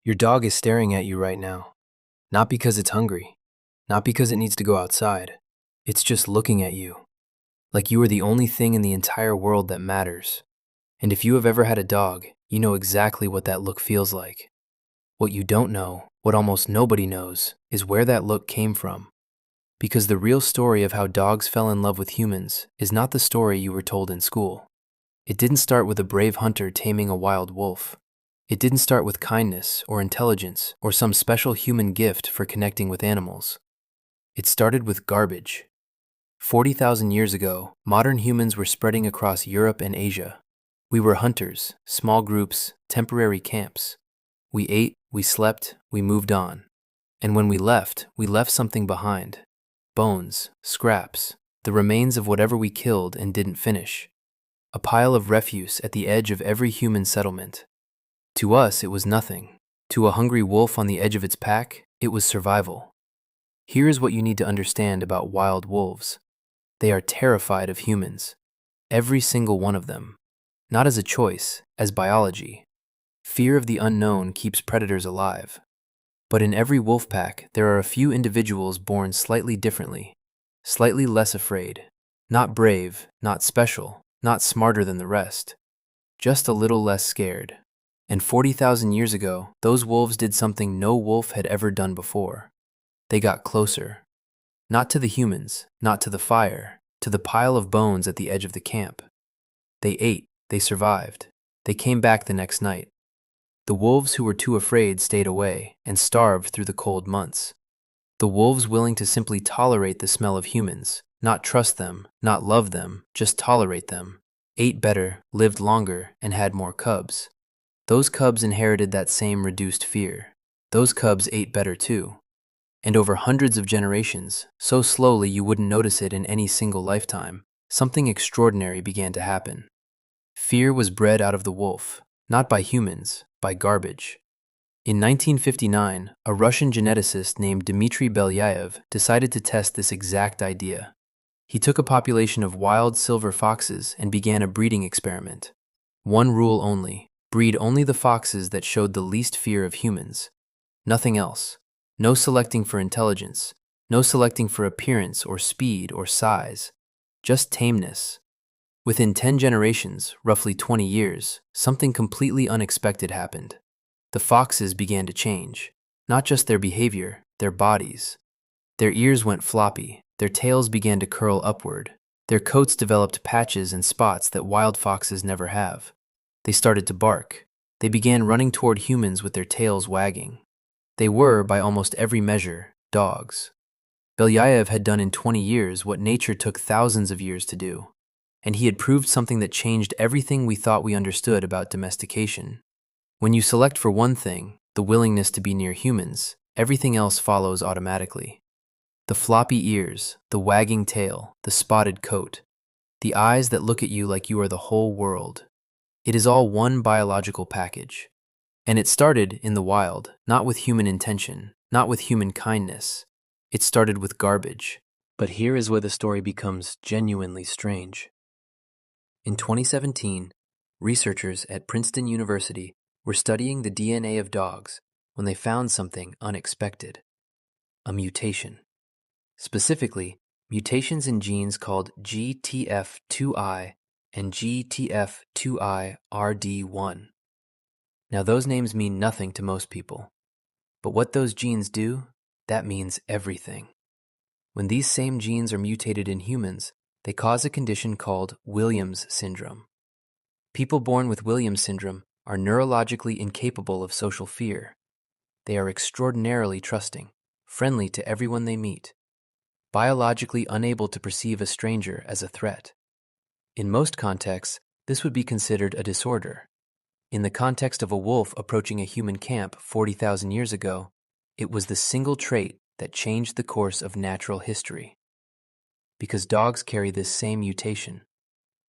Your dog is staring at you right now, not because it's hungry, not because it needs to go outside. It's just looking at you, like you are the only thing in the entire world that matters. And if you have ever had a dog, you know exactly what that look feels like. What you don't know, what almost nobody knows, is where that look came from. Because the real story of how dogs fell in love with humans is not the story you were told in school. It didn't start with a brave hunter taming a wild wolf. It didn't start with kindness or intelligence or some special human gift for connecting with animals. It started with garbage. 40,000 years ago, modern humans were spreading across Europe and Asia. We were hunters, small groups, temporary camps. We ate, we slept, we moved on. And when we left something behind. Bones, scraps, the remains of whatever we killed and didn't finish. A pile of refuse at the edge of every human settlement. To us, it was nothing. To a hungry wolf on the edge of its pack, it was survival. Here is what you need to understand about wild wolves. They are terrified of humans. Every single one of them. Not as a choice, as biology. Fear of the unknown keeps predators alive. But in every wolf pack, there are a few individuals born slightly differently, slightly less afraid. Not brave, not special, not smarter than the rest. Just a little less scared. And 40,000 years ago, those wolves did something no wolf had ever done before. They got closer. Not to the humans, not to the fire, to the pile of bones at the edge of the camp. They ate, they survived. They came back the next night. The wolves who were too afraid stayed away and starved through the cold months. The wolves willing to simply tolerate the smell of humans, not trust them, not love them, just tolerate them, ate better, lived longer, and had more cubs. Those cubs inherited that same reduced fear. Those cubs ate better too. And over hundreds of generations, so slowly you wouldn't notice it in any single lifetime, something extraordinary began to happen. Fear was bred out of the wolf, not by humans, by garbage. In 1959, a Russian geneticist named Dmitry Belyaev decided to test this exact idea. He took a population of wild silver foxes and began a breeding experiment. One rule only: breed only the foxes that showed the least fear of humans. Nothing else. No selecting for intelligence, no selecting for appearance or speed or size, just tameness. Within 10 generations, roughly 20 years, something completely unexpected happened. The foxes began to change, not just their behavior, their bodies. Their ears went floppy, their tails began to curl upward, their coats developed patches and spots that wild foxes never have. They started to bark. They began running toward humans with their tails wagging. They were, by almost every measure, dogs. Belyaev had done in 20 years what nature took thousands of years to do. And he had proved something that changed everything we thought we understood about domestication. When you select for one thing, the willingness to be near humans, everything else follows automatically. The floppy ears, the wagging tail, the spotted coat, the eyes that look at you like you are the whole world. It is all one biological package. And it started in the wild, not with human intention, not with human kindness. It started with garbage. But here is where the story becomes genuinely strange. In 2017, researchers at Princeton University were studying the DNA of dogs when they found something unexpected: a mutation. Specifically, mutations in genes called GTF2I and GTF2I-RD1. Now, those names mean nothing to most people. But what those genes do, that means everything. When these same genes are mutated in humans, they cause a condition called Williams syndrome. People born with Williams syndrome are neurologically incapable of social fear. They are extraordinarily trusting, friendly to everyone they meet, biologically unable to perceive a stranger as a threat. In most contexts, this would be considered a disorder. In the context of a wolf approaching a human camp 40,000 years ago, it was the single trait that changed the course of natural history. Because dogs carry this same mutation,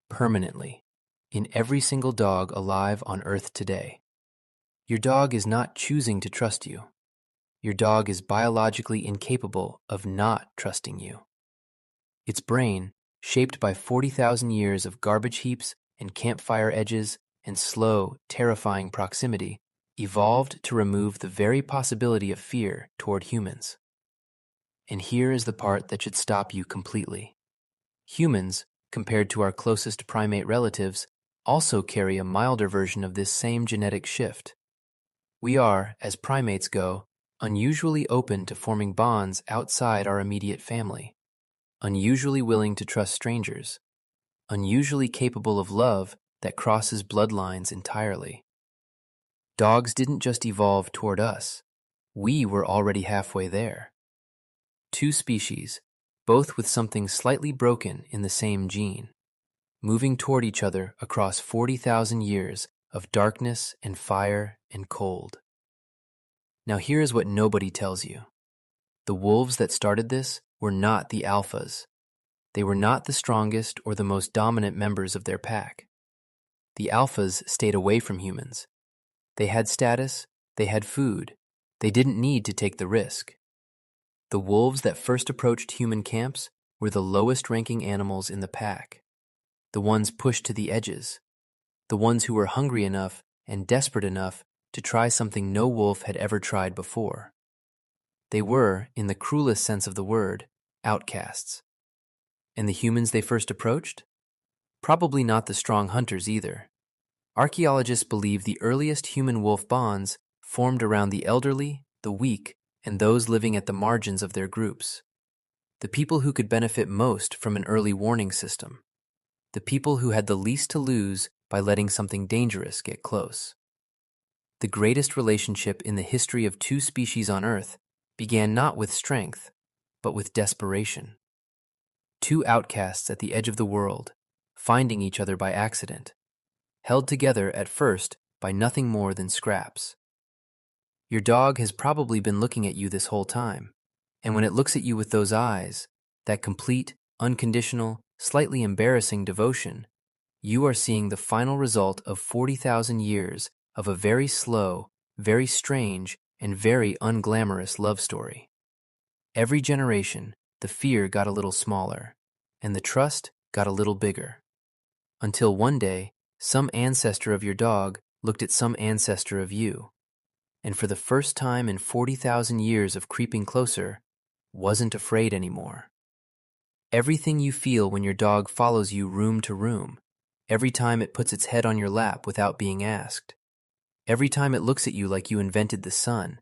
permanently, in every single dog alive on Earth today. Your dog is not choosing to trust you. Your dog is biologically incapable of not trusting you. Its brain, shaped by 40,000 years of garbage heaps and campfire edges and slow, terrifying proximity, evolved to remove the very possibility of fear toward humans. And here is the part that should stop you completely. Humans, compared to our closest primate relatives, also carry a milder version of this same genetic shift. We are, as primates go, unusually open to forming bonds outside our immediate family, unusually willing to trust strangers, unusually capable of love that crosses bloodlines entirely. Dogs didn't just evolve toward us, we were already halfway there. Two species, both with something slightly broken in the same gene, moving toward each other across 40,000 years of darkness and fire and cold. Now here is what nobody tells you. The wolves that started this were not the alphas. They were not the strongest or the most dominant members of their pack. The alphas stayed away from humans. They had status, they had food, they didn't need to take the risk. The wolves that first approached human camps were the lowest-ranking animals in the pack, the ones pushed to the edges, the ones who were hungry enough and desperate enough to try something no wolf had ever tried before. They were, in the cruelest sense of the word, outcasts. And the humans they first approached? Probably not the strong hunters either. Archaeologists believe the earliest human-wolf bonds formed around the elderly, the weak, and those living at the margins of their groups. The people who could benefit most from an early warning system. The people who had the least to lose by letting something dangerous get close. The greatest relationship in the history of two species on Earth began not with strength, but with desperation. Two outcasts at the edge of the world, finding each other by accident, held together at first by nothing more than scraps. Your dog has probably been looking at you this whole time, and when it looks at you with those eyes, that complete, unconditional, slightly embarrassing devotion, you are seeing the final result of 40,000 years of a very slow, very strange, and very unglamorous love story. Every generation, the fear got a little smaller, and the trust got a little bigger. Until one day, some ancestor of your dog looked at some ancestor of you, and for the first time in 40,000 years of creeping closer, wasn't afraid anymore. Everything you feel when your dog follows you room to room, every time it puts its head on your lap without being asked, every time it looks at you like you invented the sun,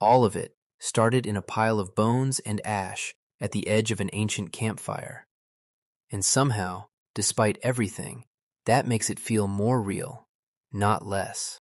all of it started in a pile of bones and ash at the edge of an ancient campfire. And somehow, despite everything, that makes it feel more real, not less.